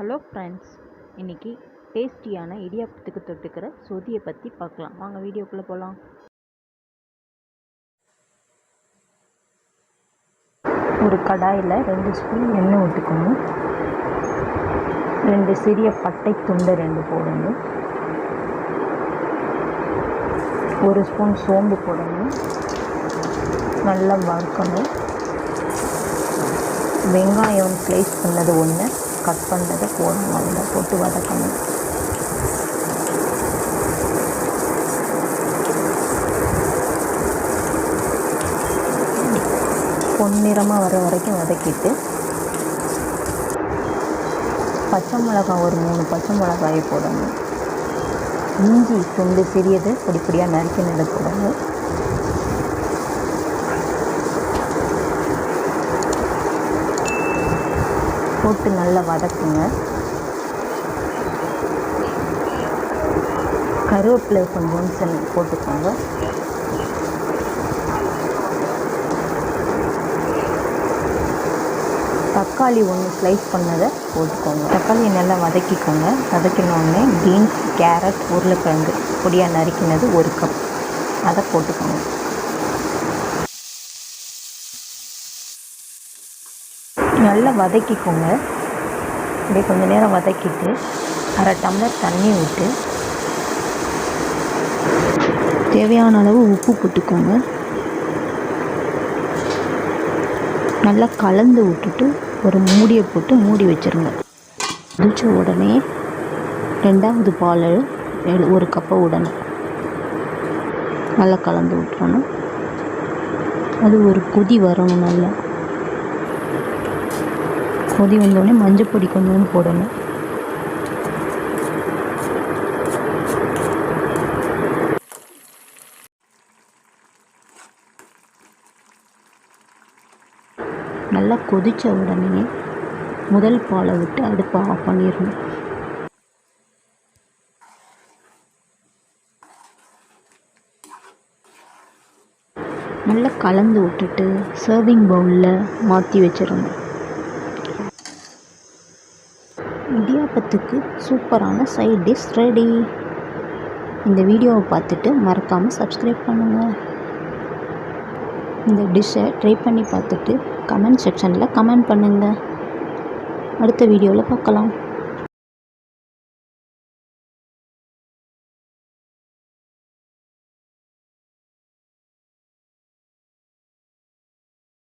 Hello friends, இன்றைக்கி டேஸ்டியான இடியாப்பத்துக்கு தொட்டுக்கிற சொதியை பற்றி பார்க்கலாம். வாங்க வீடியோக்குள்ளே போகலாம். ஒரு கடாயில் 2 ஸ்பூன் எண்ணெய் ஊற்றிக்கணும். 2 சிறிய பட்டை துண்டை 2 போடணும். 1 ஸ்பூன் சோம்பு போடணும். நல்லா வறுக்கணும். வெங்காயம் ஸ்லைஸ் பண்ணது ஒன்று, கட் பண்ணதை போடணும். அதில் போட்டு வதக்கணும். பொன்னிறமாக வர வரைக்கும் வதக்கிட்டு பச்சை மிளகாய் ஒரு 3 பச்சை மிளகாயை போடணும். இஞ்சி துண்டு சிறியது பொடியாக நறுக்கினதை போடணும். போட்டு நல்லா வதக்குங்க. கருவேப்பிலை கொஞ்சம் போட்டுக்கோங்க. தக்காளி 1 ஸ்லைஸ் பண்ணதை போட்டுக்கோங்க. தக்காளியை நல்லா வதக்கிக்கோங்க. வதக்கினோடனே பீன்ஸ், கேரட், உருளைக்கிழங்கு பொடியாக நறுக்கினது 1 கப், அதை போட்டுக்கோங்க. நல்லா வதக்கிக்கோங்க. அப்படியே கொஞ்சம் நேரம் வதக்கிட்டு 1/2 டம்ளர் தண்ணி விட்டு தேவையான அளவு உப்பு போட்டுக்கோங்க. நல்லா கலந்து விட்டுட்டு ஒரு மூடியை போட்டு மூடி வச்சுருங்க. கொதிச்ச உடனே 2வது பால் 1 கப்பை விடணும். நல்லா கலந்து விட்டுறணும். அது ஒரு கொதி வரணும். நல்லா கொதி வந்தோடனே மஞ்சள் பொடி கொஞ்சம் போடணும். நல்லா கொதித்த உடனே முதல் பாலை விட்டு அடுப்பை ஆஃப் பண்ணிடணும். நல்லா கலந்து விட்டுட்டு சர்விங் பவுலில் மாற்றி வச்சிடணும். இடியாப்பத்துக்கு சூப்பரான சைட் டிஷ் ரெடி. இந்த வீடியோவை பார்த்துட்டு மறக்காமல் சப்ஸ்கிரைப் பண்ணுங்கள். இந்த டிஷ்ஷை ட்ரை பண்ணி பார்த்துட்டு கமெண்ட் செக்ஷனில் கமெண்ட் பண்ணுங்கள். அடுத்த வீடியோவில் பார்க்கலாம்.